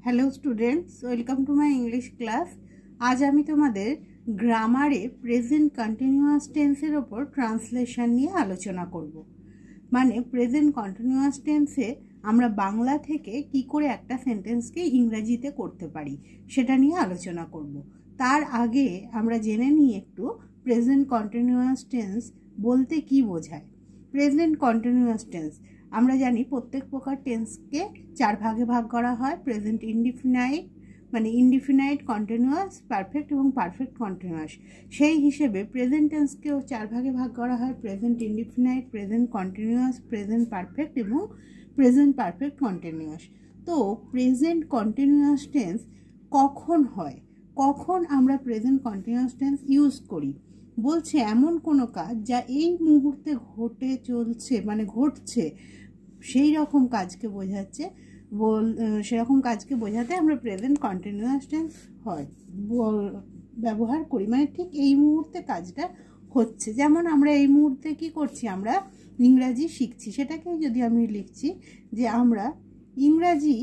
Hello students, welcome to my English class. আজ আমি তোমাদের গ্রামারে প্রেজেন্ট কন্টিনিউয়াস টেন্সের ওপর ট্রান্সলেশন নিয়ে আলোচনা করব। মানে প্রেজেন্ট কন্টিনিউয়াস টেন্সে আমরা বাংলা থেকে কি করে একটা সেন্টেন্সকে ইংরেজিতে করতে পারি সেটা নিয়ে আলোচনা করব। তার আগে আমরা জেনে নিই একটু প্রেজেন্ট কন্টিনিউয়াস টেন্স বলতে কি বোঝায়। প্রেজেন্ট কন্টিনিউয়াস টেন্স আমরা জানি প্রত্যেক প্রকার টেন্সকে চার ভাগে ভাগ করা হয়। প্রেজেন্ট ইনডিফিনাইট মানে ইনডিফিনাইট, কন্টিনিউয়াস, পারফেক্ট এবং পারফেক্ট কন্টিনিউয়াস। সেই হিসেবে প্রেজেন্ট টেন্সকেও চার ভাগে ভাগ করা হয়: present indefinite, present continuous, present perfect এবং প্রেজেন্ট পারফেক্ট কন্টিনিউয়াস। তো প্রেজেন্ট কন্টিনিউয়াস টেন্স কখন হয়, কখন আমরা প্রেজেন্ট কন্টিনিউয়াস টেন্স ইউজ করি? বলছে এমন কোনো কাজ যা এই মুহূর্তে ঘটে চলছে, মানে ঘটছে, সেই রকম কাজকে বোঝাচ্ছে। সেরকম কাজকে বোঝাতে আমরা প্রেজেন্ট কন্টিনিউয়াস টেন্স ব্যবহার করি। মানে ঠিক এই মুহূর্তে কাজটা হচ্ছে। যেমন আমরা এই মুহূর্তে কি করছি, আমরা ইংরাজি শিখছি। সেটাকে যদি আমি লিখছি যে আমরা ইংরাজি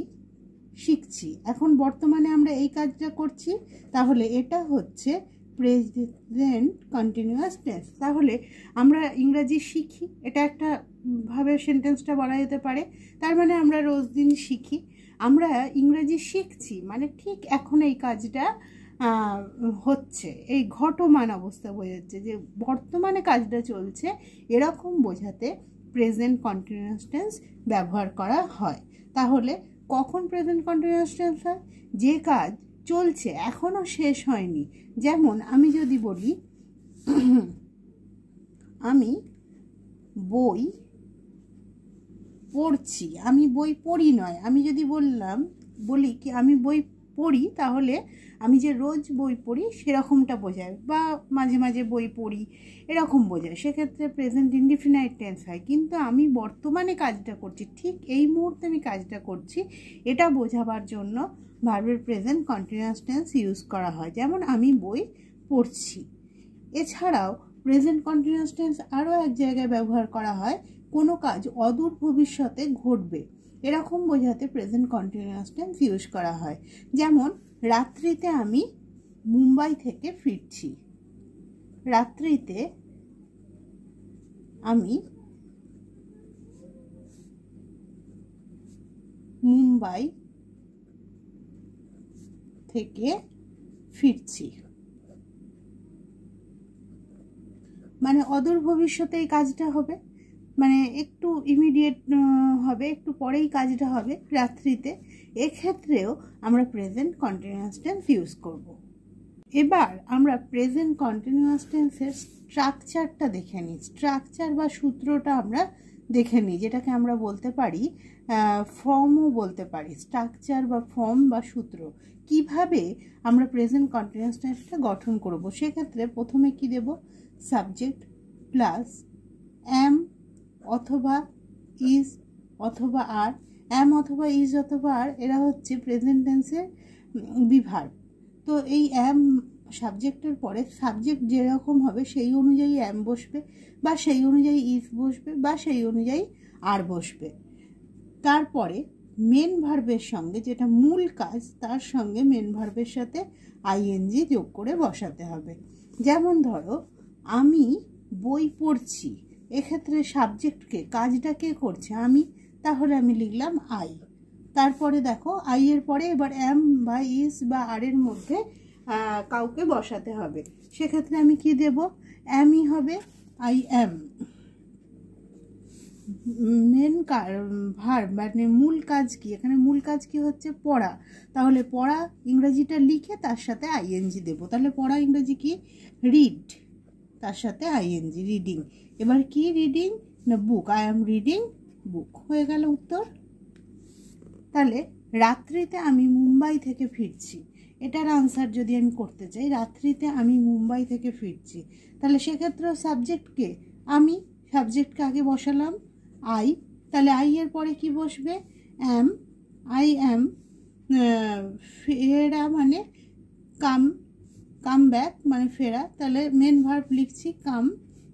শিখছি, এখন বর্তমানে আমরা এই কাজটা করছি, তাহলে এটা হচ্ছে প্রেজেন্ট কন্টিনিউয়াস টেন্স। তাহলে আমরা ইংরাজি শিখি, এটা একটা ভাবে সেন্টেন্সটা বলা যেতে পারে। তার মানে আমরা রোজ দিন শিখি, আমরা ইংরাজি শিখছি, মানে ঠিক এখন এই কাজটা হচ্ছে, এই ঘটমান অবস্থা বোঝাচ্ছে যে বর্তমানে কাজটা চলছে, এরকম বোঝাতে প্রেজেন্ট কন্টিনিউয়াস টেন্স ব্যবহার করা হয়। তাহলে কখন প্রেজেন্ট কন্টিনিউয়াস টেন্স হয়? যে কাজ চলছে, এখনও শেষ হয়নি। যেমন আমি যদি বলি আমি বই পড়ছি, আমি বই পড়ি নয়। আমি যদি বলি কি আমি বই পড়ি, তাহলে আমি যে রোজ বই পড়ি সেরকমটা বোঝায়, বা মাঝে মাঝে বই পড়ি এরকম বোঝায়। সেক্ষেত্রে প্রেজেন্ট ইনডিফিনাইট টেন্স হয়। কিন্তু আমি বর্তমানে কাজটা করছি, ঠিক এই মুহূর্তে আমি কাজটা করছি, এটা বোঝাবার জন্য ভার্বের প্রেজেন্ট কন্টিনিউয়াস টেন্স ইউজ করা হয়। যেমন আমি বই পড়ছি। এছাড়াও প্রেজেন্ট কন্টিনিউয়াস টেন্স আরও এক জায়গায় ব্যবহার করা হয়, কোনো কাজ অদূর ভবিষ্যতে ঘটবে, এরকম বোঝাতে প্রেজেন্ট কন্টিনিউয়াস টেন্স ইউজ করা হয়। যেমন রাত্রিতে আমি মুম্বাই থেকে ফিরছি। রাত্রিতে আমি মুম্বাই থেকে ফিরছি, মানে অদূর ভবিষ্যতে এই কাজটা হবে, মানে একটু ইমিডিয়েট হবে, একটু পরেই কাজটা হবে রাত্রিতে। এক্ষেত্রেও আমরা প্রেজেন্ট কন্টিনিউয়াস টেন্স ইউজ করব। এবার আমরা প্রেজেন্ট কন্টিনিউয়াস টেন্সের স্ট্রাকচারটা দেখে নিই। স্ট্রাকচার বা সূত্রটা আমরা দেখে নিই, যেটাকে আমরা বলতে পারি ফর্মও বলতে পারি। স্ট্রাকচার বা ফর্ম বা সূত্র, কিভাবে আমরা প্রেজেন্ট কন্টিনিউয়াস টেন্সটা গঠন করব। সেক্ষেত্রে প্রথমে কি দেব? সাবজেক্ট প্লাস এম অথবা ইজ অথবা আর। এম অথবা ইজ অথবা আর এরা হচ্ছে প্রেজেন্ট টেন্সের বিভার্ব। তো এই এম সাবজেক্টের পরে সাবজেক্ট যেরকম হবে সেই অনুযায়ী এম বসবে, বা সেই অনুযায়ী ইজ বসবে, বা সেই অনুযায়ী আর বসবে। তারপরে মেন ভার্বের সঙ্গে, যেটা মূল কাজ, তার সঙ্গে মেন ভার্বের সাথে আইএনজি যোগ করে বসাতে হবে। যেমন ধরো আমি বই পড়ছি, এক্ষেত্রে সাবজেক্টকে, কাজটা কে করছে? আমি, তাহলে আমি লিখলাম আই। তারপরে দেখো আই এর পরে এবার এম বা ইজ বা আর এর মধ্যে কাউকে বসাতে হবে। সেক্ষেত্রে আমি কি দেব? এমই হবে, আই এম। মেন ভার্ব মানে মূল কাজ কি? এখানে মূল কাজ কি হচ্ছে? পড়া। তাহলে পড়া ইংরেজিটা লিখে তার সাথে আইএনজি দেবো। তাহলে পড়া ইংরেজি কি? রিড, তার সাথে আইএনজি, রিডিং। এবার কি রিডিং? না বুক, আই এম রিডিং বুক। হয়ে গেল উত্তর। তাহলে রাত্রিতে আমি মুম্বাই থেকে ফিরছি, এটার আনসার যদি আমি করতে চাই, রাত্রিতে আমি মুম্বাই থেকে ফিরছি, তাহলে সেক্ষেত্রেও সাবজেক্টকে আমি, সাবজেক্টকে আগে বসালাম আই, তাহলে আই এর পরে কি বসবে? এম। আই এম ফেরা মানে কাম ব্যাক মানে ফেরা, তাহলে মেন ভার্ব লিখছি কাম,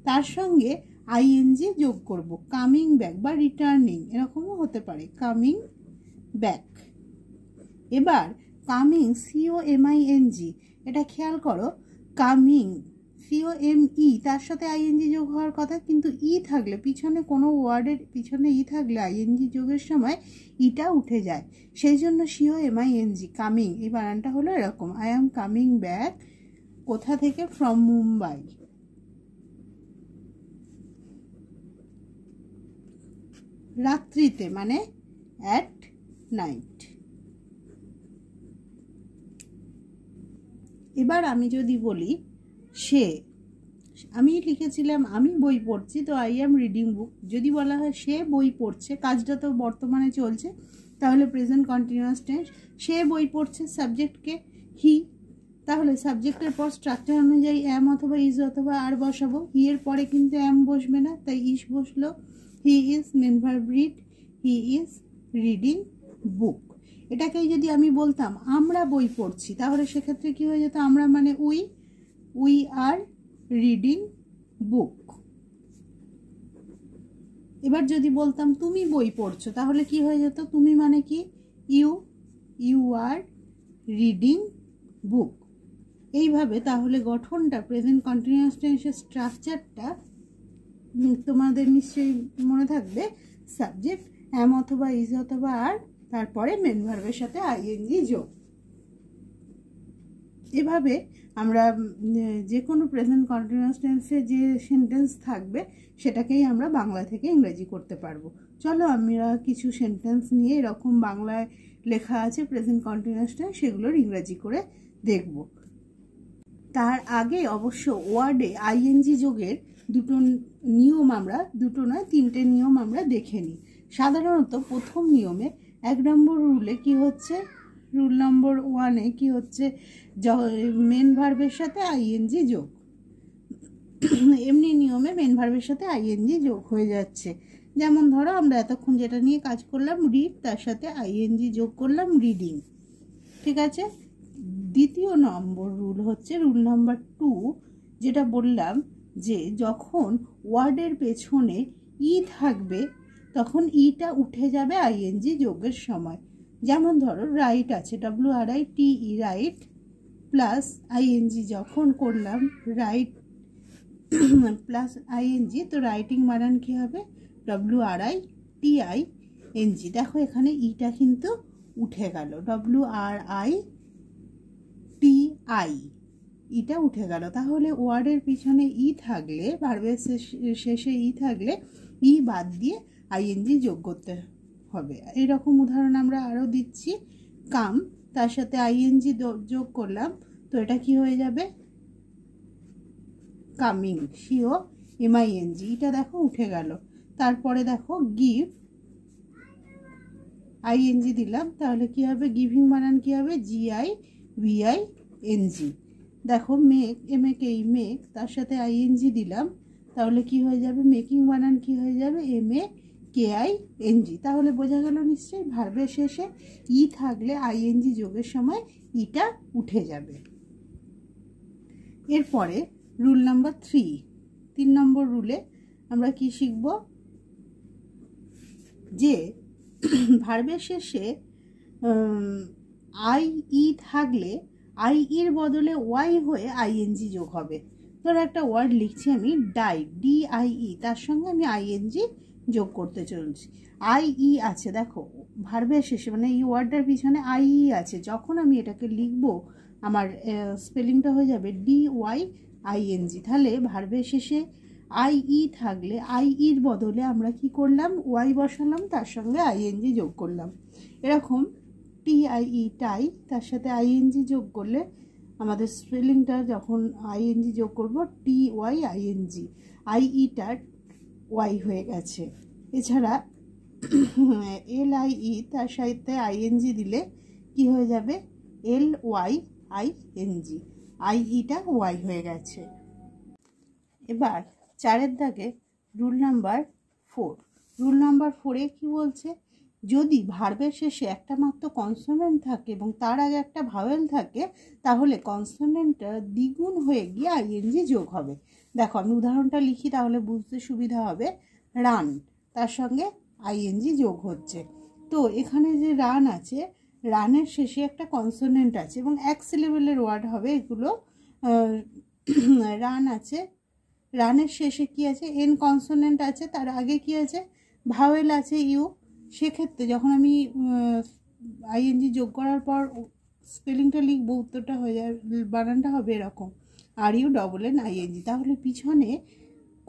তার সঙ্গে আইএনজি যোগ করব, কামিং ব্যাক বা রিটার্নিং, এরকমও হতে পারে, কামিং ব্যাক। এবার কামিং, COMING, এটা খেয়াল করো, কামিং COME, তার সাথে আইএনজি যোগ হওয়ার কথা, কিন্তু ই থাকলে পিছনে কোনো ওয়ার্ডের পিছনে ই থাকলে আইএনজি যোগের সময় ইটা উঠে যায়, সেই জন্য COMING, কামিং, এই বানানটা হলো এরকম, আই অ্যাম কামিং ব্যাক, কোথা থেকে, ফ্রম মুম্বাই। রাত্রিতে মানে অ্যাট নাইট। এবার আমি যদি বলি সে, আমি লিখেছিলাম আমি বই পড়ছি, তো আই অ্যাম রিডিং বুক। যদি বলা হয় সে বই পড়ছে, কাজটা তো বর্তমানে চলছে, তাহলে প্রেজেন্ট কন্টিনিউয়াস টেন্স। সে বই পড়ছে, সাবজেক্টকে হি, তাহলে সাবজেক্টের পর স্ট্রাকচার অনুযায়ী অ্যাম অথবা ইজ অথবা আর বসাবো। হি এর পরে কিন্তু অ্যাম বসবে না, তাই ইস বসলো। He is main verb read, he is reading book. এটাকেই যদি আমি বলতাম আমরা বই পড়ছি, তাহলে সেক্ষেত্রে কি হয়ে যেত, আমরা মানে উই আর রিডিং বুক। এবার যদি বলতাম তুমি বই পড়ছো, তাহলে কি হয়ে যেত, তুমি মানে কি, ইউ আর রিডিং বুক। এইভাবে তাহলে গঠনটা, প্রেজেন্ট কন্টিনিউয়াস টেন্সের স্ট্রাকচারটা তোমাদের নিশ্চয়ই মনে থাকবে, সাবজেক্ট অ্যাম অথবা ইজ অথবা আর, তারপরে মেন ভার্বের সাথে আইএনজি যোগ। এভাবে আমরা যে কোনো প্রেজেন্ট কন্টিনিউয়াস টেন্সে যে সেন্টেন্স থাকবে সেটাকেই আমরা বাংলা থেকে ইংরেজি করতে পারবো। চলো আমরা কিছু সেন্টেন্স নিয়ে এরকম বাংলায় লেখা আছে প্রেজেন্ট কন্টিনিউয়াস টেন্স, সেগুলোর ইংরেজি করে দেখব। তার আগে অবশ্য ওয়ার্ডে আইএনজি যোগের দুটো নিয়ম, আমরা দুটো নয় তিনটে নিয়ম আমরা দেখে নিই। সাধারণত প্রথম নিয়মে 1 নম্বর রুলে কি হচ্ছে, রুল নম্বর 1-এ কি হচ্ছে, মেন ভার্বের সাথে আইএনজি যোগ। এমনি নিয়মে মেন ভার্বের সাথে আইএনজি যোগ হয়ে যাচ্ছে। যেমন ধরো আমরা এতক্ষণ যেটা নিয়ে কাজ করলাম রিড, তার সাথে আইএনজি যোগ করলাম রিডিং, ঠিক আছে। দ্বিতীয় নম্বর রুল হচ্ছে রুল নাম্বার 2, যেটা বললাম যে যখন ওয়ার্ডের পেছনে ই থাকবে তখন ইটা উঠে যাবে আইএনজি যোগের সময়। যেমন ধরো রাইট আছে, WRITE, রাইট, প্লাস আইএনজি যখন করলাম রাইট প্লাস আইএনজি, তো রাইটিং বানান কি হবে, WRITING। দেখো এখানে ইটা কিন্তু উঠে গেল, WRITI, ইটা উঠে গেল। তাহলে ওয়ার্ডের পিছনে ই থাকলে, ভার্বের শেষে ই থাকলে ই বাদ দিয়ে আইএনজি যোগ করতে হবে। এইরকম উদাহরণ আমরা আরও দিচ্ছি। কাম, তার সাথে আইএনজি যোগ করলাম, তো এটা কি হয়ে যাবে, কামিং, COMING, এটা দেখো উঠে গেল। তারপরে দেখো গিভ, আইএনজি দিলাম, তাহলে কি হবে, গিভিং বানান কি হবে, GIVING। দেখো মেক, MAKE, মেক, তার সাথে আইএনজি দিলাম, তাহলে কি হয়ে যাবে, মেকিং বানান কি হয়ে যাবে, MAKING। তাহলে বোঝা গেল নিশ্চয়ই, ভার্বের শেষে ই থাকলে আইএনজি যোগের সময় ইটা উঠে যাবে। এরপরে রুল নাম্বার 3 নম্বর রুলে আমরা কি শিখব, যে ভার্বের শেষে IE থাকলে IEর বদলে ওয়াই হয়ে আইএনজি যোগ হবে। ধরো একটা ওয়ার্ড লিখছি আমি, ডাই, DIE, তার সঙ্গে আমি আইএনজি যোগ করতে চলছি। IE আছে, দেখো ভার্বের শেষে মানে এই ওয়ার্ডটার পিছনে IE আছে, যখন আমি এটাকে লিখব আমার স্পেলিংটা হয়ে যাবে DYING। তাহলে ভার্বের শেষে IE থাকলে IEর বদলে আমরা কি করলাম, ওয়াই বসালাম, তার সঙ্গে আইএনজি যোগ করলাম। এরকম TIE, টাই, তার সাথে আইএনজি যোগ করলে আমাদের স্পেলিংটা যখন আইএনজি যোগ করব TYING, IEটা ওয়াই হয়ে গেছে। এছাড়া LIE, তার সাথে আইএনজি দিলে কি হয়ে যাবে, LYING, IEটা ওয়াই হয়ে গেছে। এবার 4-এর দাগে রুল নাম্বার 4। রুল নাম্বার 4-এ কি বলছে, যদি ভার্বের শেষে একটা মাত্র কনসোনেন্ট থাকে এবং তার আগে একটা ভাওয়েল থাকে, তাহলে কনসোনেন্টটা দ্বিগুণ হয়ে গিয়ে আইএনজি যোগ হবে। দেখো আমি উদাহরণটা লিখি, তাহলে বুঝতে সুবিধা হবে। রান, তার সঙ্গে আইএনজি যোগ হচ্ছে। তো এখানে যে রান আছে, রানের শেষে একটা কনসোনেন্ট আছে এবং এক সিলেবেলের ওয়ার্ড হবে এগুলো। রান আছে, রানের শেষে কি আছে, এন কনসোনেন্ট আছে, তার আগে কি আছে, ভাওয়েল আছে ইউ। সেক্ষেত্রে যখন আমি আইএনজি যোগ করার পর স্পেলিংটা লিখবো, উত্তরটা হয়ে যায়, বানানটা হবে এরকম RUNN ING। তাহলে পিছনে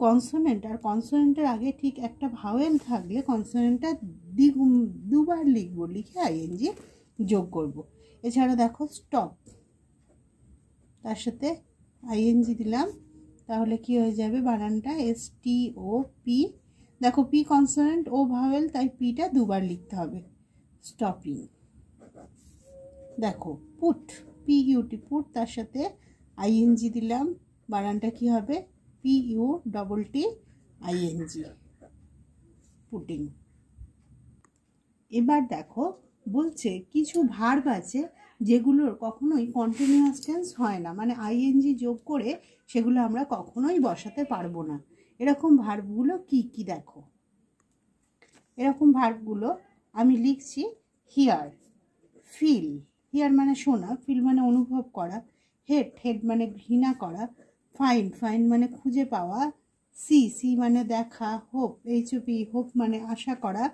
কনসোনেন্ট আর কনসোনেন্টের আগে ঠিক একটা ভাওয়েল থাকলে কনসোনেন্টটা দুবার লিখবো, লিখে ING যোগ করব। এছাড়া দেখো স্টপ, তার সাথে ING দিলাম, তাহলে কি হয়ে যাবে, বানানটা STOP। দেখো পি কনসোনেন্ট, ও ভাওয়েল, তাই পিটা দুবার লিখতে হবে, স্টপিং। দেখো পুট, PUT পুট, তার সাথে ING দিলাম, বানানটা কি হবে, PUTTING, পুটিং। এবার দেখো বলছে কিছু ভার্ব আছে যেগুলোর কখনোই কন্টিনিউয়াস টেন্স হয় না, মানে ING যোগ করে সেগুলো আমরা কখনোই বসাতে পারবো না। এরকম ভার্বগুলো কি কি দেখো, এরকম ভার্বগুলো আমি লিখছি। হিয়ার, ফিল, হিয়ার মানে শোনা, ফিল মানে অনুভব করা, হেট, হেট মানে ঘৃণা করা, ফাইন্ড, ফাইন্ড মানে খুঁজে পাওয়া, সি, সি মানে দেখা, হোপ, HOP হোপ মানে আশা করা,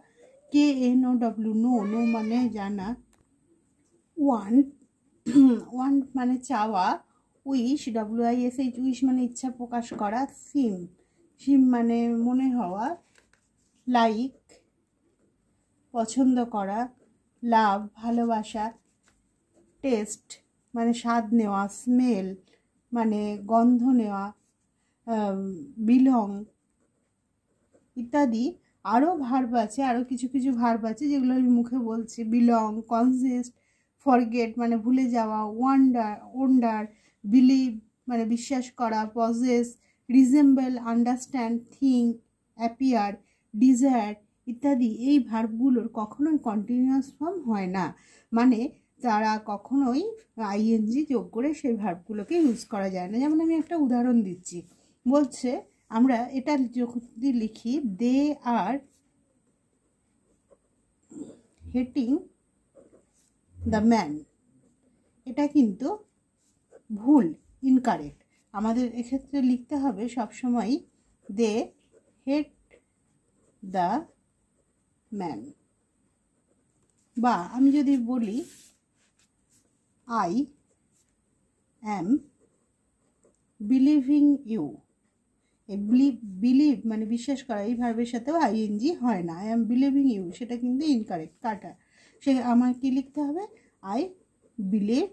KNOW নো, নো মানে জানা, ওয়ান্ট, ওয়ান্ট মানে চাওয়া, উইশ, WISH উইশ মানে ইচ্ছা প্রকাশ করা, সিম, সিম মানে মনে হওয়া, লাইক পছন্দ করা, লাভ ভালোবাসা, টেস্ট মানে স্বাদ নেওয়া, স্মেল মানে গন্ধ নেওয়া, বিলং ইত্যাদি। আরও ভার্ব আছে, আরও কিছু কিছু ভার্ব আছে যেগুলো আমি মুখে বলছি। বিলং, কনসিস্ট, ফরগেট মানে ভুলে যাওয়া, ওয়ান্ডার, বিলিভ মানে বিশ্বাস করা, possess, resemble, understand, think, appear, desire ইত্যাদি। এই ভার্বগুলোর কখনোই কন্টিনিউয়াস ফর্ম হয় না, মানে তারা কখনোই ING যোগ করে সেই ভার্বগুলোকে ইউজ করা যায় না। যেমন আমি একটা উদাহরণ দিচ্ছি, বলছে আমরা এটা যদি লিখি, দে আর হেটিং দ্য ম্যান, এটা কিন্তু ভুল, ইনকারেক্ট। আমাদের এক্ষেত্রে লিখতে হবে সবসময় দে হেট দ্য ম্যান। বা আমি যদি বলি I am believing you, এই বিলিভ মানে বিশ্বাস করা, এই ভার্বের সাথেও ING হয় না। I am believing you সেটা কিন্তু ইনকারেক্ট, কাটা। সে আমার কি লিখতে হবে, I believe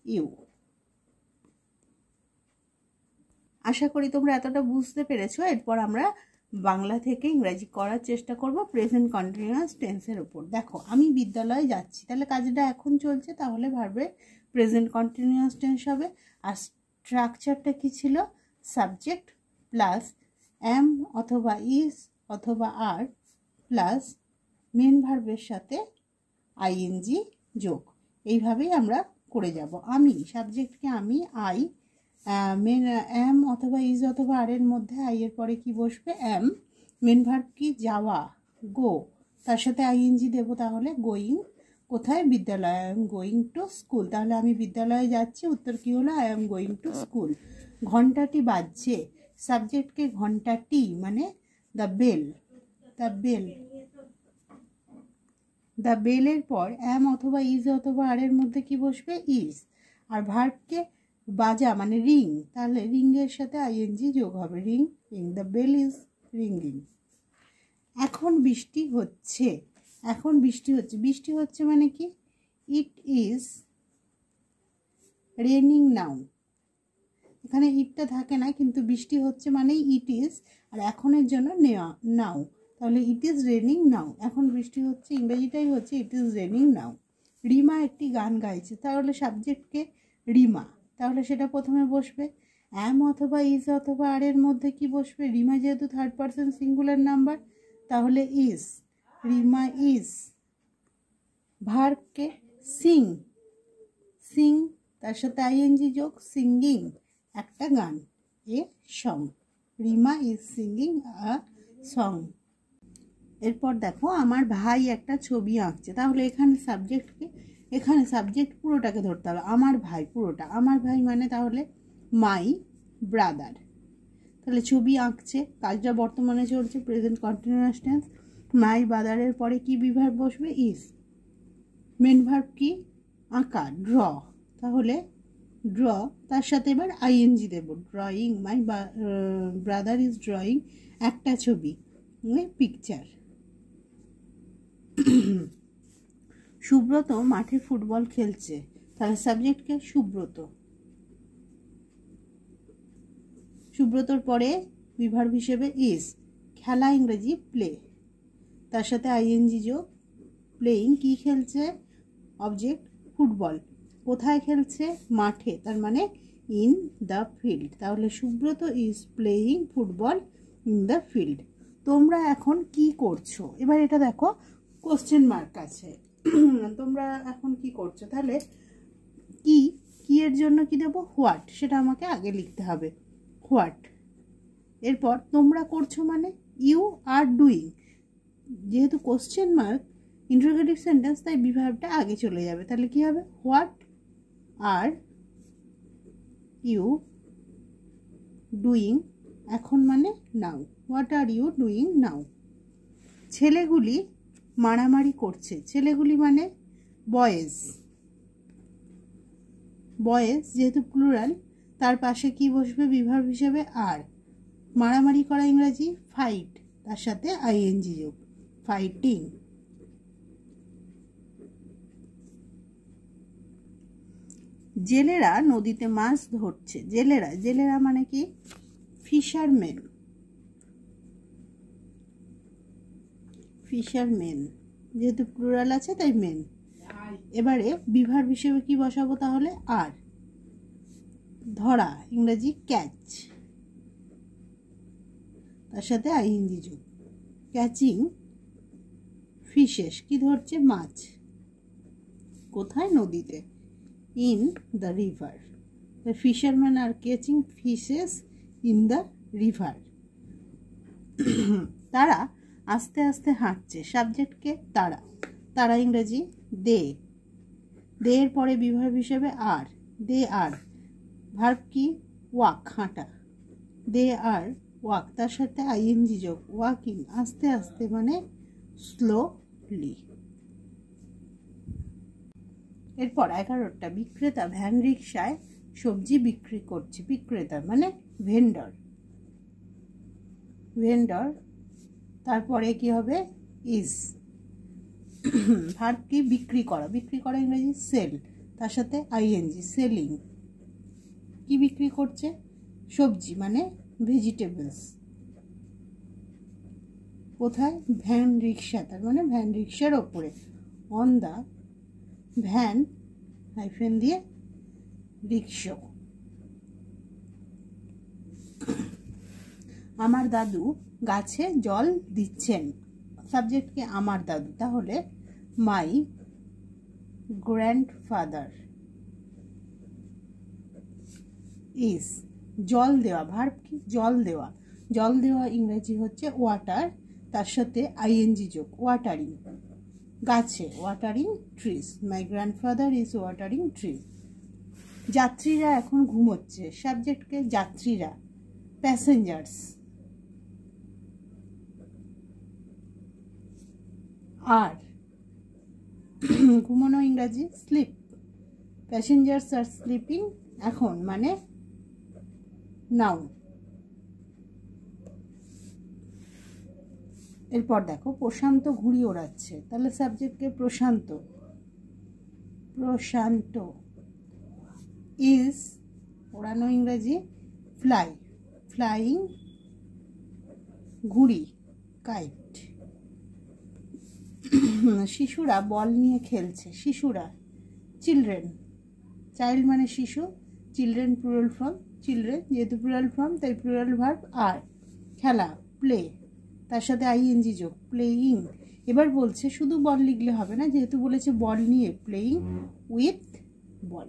you। আশা করি তোমরা এতটা বুঝতে পেরেছো। এরপর আমরা বাংলা থেকে ইংরাজি করার চেষ্টা করব প্রেজেন্ট কন্টিনিউয়াস টেন্সের উপর। দেখো আমি বিদ্যালয়ে যাচ্ছি, তাহলে কাজটা এখন চলছে, তাহলে ভার্বে প্রেজেন্ট কন্টিনিউয়াস টেন্স হবে। আর স্ট্রাকচারটা কি ছিল, সাবজেক্ট প্লাস অ্যাম অথবা ইজ অথবা আর প্লাস মেন ভার্বের সাথে ING যোগ। এইভাবেই আমরা করে যাব। আমি, সাবজেক্টকে আমি, আই, মেন অ্যাম অথবা ইজ অথবা আর এর মধ্যে আই এর পরে কি বসবে, অ্যাম। মেন ভার্ব কি, যাওয়া, গো, তার সাথে ING দেবো, তাহলে গোয়িং। কোথায়, বিদ্যালয়, I am going to school. তাহলে আমি বিদ্যালয়ে যাচ্ছি, উত্তর কি হলো, I am going to school. ঘন্টাটি বাজছে, সাবজেক্টকে ঘন্টাটি মানে the bell, the bell, the বেলের পর অ্যাম অথবা ইজ অথবা আর এর মধ্যে কি বসবে, ইজ। আর ভার্বকে বাজা মানে রিং, তাহলে রিংয়ের সাথে ING যোগ হবে, ring, ring, the bell is ringing. এখন বৃষ্টি হচ্ছে, এখন বৃষ্টি হচ্ছে, বৃষ্টি হচ্ছে মানে কি, ইট ইজ রেনিং নাও। এখানে ইটটা থাকে না, কিন্তু বৃষ্টি হচ্ছে মানেই ইট ইজ, আর এখনের জন্য নাও, তাহলে ইট ইজ রেনিং নাও। এখন বৃষ্টি হচ্ছে, ইংরেজিটাই হচ্ছে ইট ইজ রেনিং নাও। রিমা একটি গান গাইছে, তাহলে সাবজেক্টকে রিমা, তাহলে সেটা প্রথমে বসবে। অ্যাম অথবা ইজ অথবা আর এর মধ্যে কি বসবে, রিমা যেহেতু থার্ড পারসন সিঙ্গুলার নাম্বার, তাহলে ইজ, রিমা ইজ। ভার্বকে সিং, সিং তার সাথে ING যোগ, সিঙ্গিং একটা গান, a song, Rima is singing a song. এরপর দেখো আমার ভাই একটা ছবি আঁকছে, তাহলে এখানে সাবজেক্টকে, এখানে সাবজেক্ট পুরোটাকে ধরতে হবে, আমার ভাই পুরোটা, আমার ভাই মানে তাহলে মাই ব্রাদার। তাহলে ছবি আঁকছে, কাজটা বর্তমানে চলছে, প্রেজেন্ট কন্টিনিউয়াস টেন্স। মাই ব্রাদারের পরে কি বিভার্ব বসবে? ইজ। মেন ভার্ব কি? আঁকা, ড্র। তাহলে ড্র, তার সাথে এবার আইএনজি দেব। Drawing, my brother is drawing একটা ছবি, পিকচার। সুব্রত মাঠে ফুটবল খেলছে, তাহলে সাবজেক্টকে সুব্রত। সুব্রতর পরে বিভার্ব হিসেবে ইজ। খেলা ইংরেজি প্লে, তার সাথে আইএনজি যোগ। প্লেয়িং, কি খেলছে? Object football. কোথায় খেলছে? মাঠে, তার মানে ইন দ্য ফিল্ড। তাহলে Subrata is playing football in the field. তোমরা এখন কি করছো? এবার এটা দেখো কোশ্চেন মার্ক আছে। তোমরা এখন কি করছো? তাহলে কি, কি এর জন্য কি দেবো? হোয়াট, সেটা আমাকে আগে লিখতে হবে, হোয়াট। এরপর তোমরা করছো মানে ইউ আর ডুইং, যেহেতু কোশ্চেন মার্ক ইন্টারোগেটিভ সেন্টেন্স, তাই বিভার্বটা আগে চলে যাবে। তাহলে কি হবে? হোয়াট আর ইউ ডুইং, এখন মানে now. What are you doing now. ছেলেগুলি মারামারি করছে, ছেলেগুলি মানে বয়েজ। বয়েজ যেহেতু প্লুরাল, তার পাশে কি বসবে বিভার্ব হিসেবে? আর। মারামারি করা ইংরাজি ফাইট, তার সাথে আইএনজি যোগ, ফাইটিং। জেলেরা নদীতে মাছ ধরছে, জেলেরা, জেলেরা মানে কি? ফিশারম্যান, ফিশারম্যান যেহেতু প্লুরাল আছে তাই মেন। এবারে বিভার্ব হিসেবে কি বসাবো তাহলে? আর। ধরা ইংরেজি ক্যাচ, তার সাথে আইএনজি যোগ, ক্যাচিং ফিশেস, কি ধরছে? মাছ। কোথায়? নদীতে, in the river. The fishermen are catching fishes in the river. তারা আস্তে আস্তে হাঁটছে, সাবজেক্টকে তারা, তারা ইংরেজি দে। দে এর পরে বিভার্ব হিসেবে আর। দে আর, ভার্ব কি? ওয়াক, হাঁটা। দে আর ওয়াক, তার সাথে আইএনজি যোগ, ওয়াকিং, আস্তে আস্তে মানে স্লোলি। এরপর 11টা, বিক্রেতা ভ্যান রিক্সায় সবজি বিক্রি করছে, বিক্রেতা মানে ভেন্ডর, ভেন্ডর। তারপরে কি হবে? ইজ। ভার্ব কি? বিক্রি করা, বিক্রি করা ইংরেজি সেল, তার সাথে আইএনজি, সেলিং। কি বিক্রি করছে? সবজি মানে ভেজিটেবলস। কোথায়? ভ্যান রিক্সা, তার মানে ভ্যান রিক্সার ওপরে, অন দা ভ্যান হাইফেন দিয়ে রিক্সা। আমার দাদু গাছে জল দিচ্ছেন, সাবজেক্টকে আমার দাদু, তাহলে মাই গ্র্যান্ডফাদার ইজ। জল দেওয়া, ভার্ব কি? জল দেওয়া, জল দেওয়া ইংরেজি হচ্ছে ওয়াটার, তার সাথে আইএনজি যোগ, ওয়াটারিং, গাছে, watering trees. My grandfather is watering trees. যাত্রীরা এখন ঘুমোচ্ছে, সাবজেক্টকে যাত্রীরা, প্যাসেঞ্জার্স। আর ঘুমানো ইংরাজি স্লিপ, প্যাসেঞ্জার্স আর স্লিপিং এখন মানে নাও। এরপর দেখো প্রশান্ত ঘুড়ি ওড়াচ্ছে, তাহলে সাবজেক্টকে প্রশান্ত, প্রশান্ত। ইজ ওড়ানো ইংরেজি ফ্লাই, ফ্লাইং ঘুড়ি, কাইট। শিশুরা বল নিয়ে খেলছে, শিশুরা চিলড্রেন, চাইল্ড মানে শিশু, চিলড্রেন প্লুরাল ফর্ম, চিলড্রেন যেহেতু প্লুরাল ফর্ম তাই প্লুরাল ভার্ব। আর খেলা প্লে, তার সাথে আইএনজি যোগ, প্লেয়িং। এবার বলছে শুধু বল লিখলে হবে না, যেহেতু বলেছে বল নিয়ে, প্লেয়িং উইথ বল।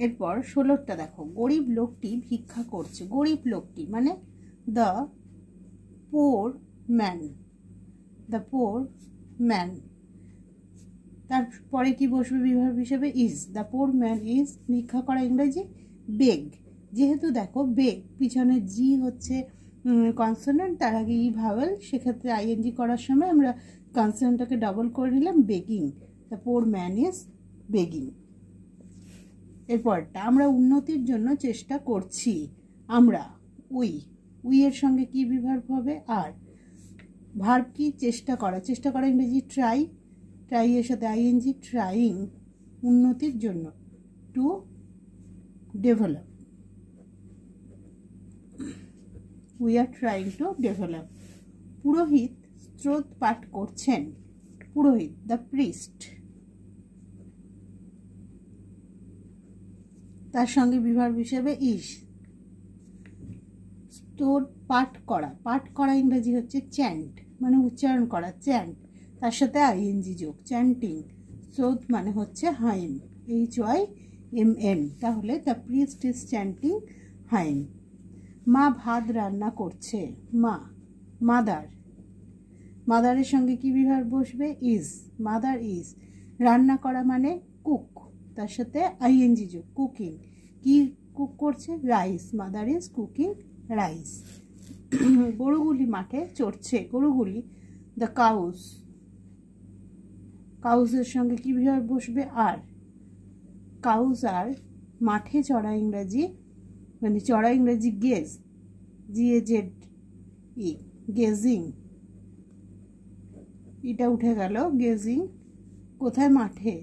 এরপর 16টা দেখো, গরিব লোকটি ভিক্ষা করছে, গরিব লোকটি মানে the poor man, the poor man. তারপরে কি বসবে বিভাগ হিসেবে? Is. The poor man is ভিক্ষা করা ইংরেজি বেগ। যেহেতু দেখো বেগ পিছনে জি হচ্ছে কনসোনেন্ট, তার আগে ই ভাওয়েল, সেক্ষেত্রে আইএনজি করার সময় আমরা কনসোনেন্টটাকে ডাবল করে নিলাম, begging. The poor man is begging. এরপরটা, আমরা উন্নতির জন্য চেষ্টা করছি। আমরা, উই এর সঙ্গে কি বিভার্ব হবে? আর। ভার্ব কি? চেষ্টা করা। চেষ্টা করা ইংরেজি ট্রাই, ট্রাই এর সাথে আইএনজি, ট্রাইং, উন্নতির জন্য, to develop. We are trying to develop. পুরোহিত স্রোত পাঠ করছেন। পুরোহিত, দ্য প্রিস্ট। তার সঙ্গে বিভার্ব হিসেবে ইজ। স্তোর পাঠ করা, পাঠ করা ইংরেজি হচ্ছে চ্যান্ট, মানে উচ্চারণ করা, চ্যান্ট, তার সাথে আইএনজি যোগ, চ্যান্টিং। স্রোত মানে হচ্ছে হাইম, HYMN। তাহলে দ্য প্রিস্ট ইজ চ্যান্টিং হাইম। মা ভাত রান্না করছে। মা, মাদার। মাদারের সঙ্গে কি বিভার্ব বসবে? ইজ। Mother is. রান্না করা মানে কুক, তার সাথে আইএনজি যোগ, কুকিং। কি কুক করছে? Rice. Mother is cooking rice. গরুগুলি মাঠে চড়ছে। গরুগুলি, দ্য কাউস। কাউসের সঙ্গে কি বিভার্ব বসবে? আর। কাউস আর মাঠে চড়া ইংরাজি, মানে চড়া ইংরেজি গেজ, GAZE, গেজিং। এটা উঠে গেল, গেজিং কোথায়? মাঠে।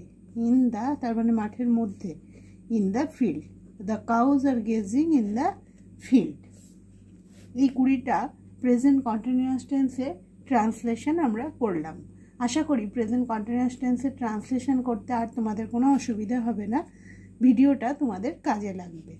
ইন দ্য, তার মানে মাঠের মধ্যে, in the field. The cows are gazing in the field. এই 20টা প্রেজেন্ট কন্টিনিউয়াস টেন্সের ট্রান্সলেশন আমরা করলাম। আশা করি প্রেজেন্ট কন্টিনিউয়াস টেন্সের ট্রান্সলেশন করতে আর তোমাদের কোনো অসুবিধা হবে না, ভিডিওটা তোমাদের কাজে লাগবে।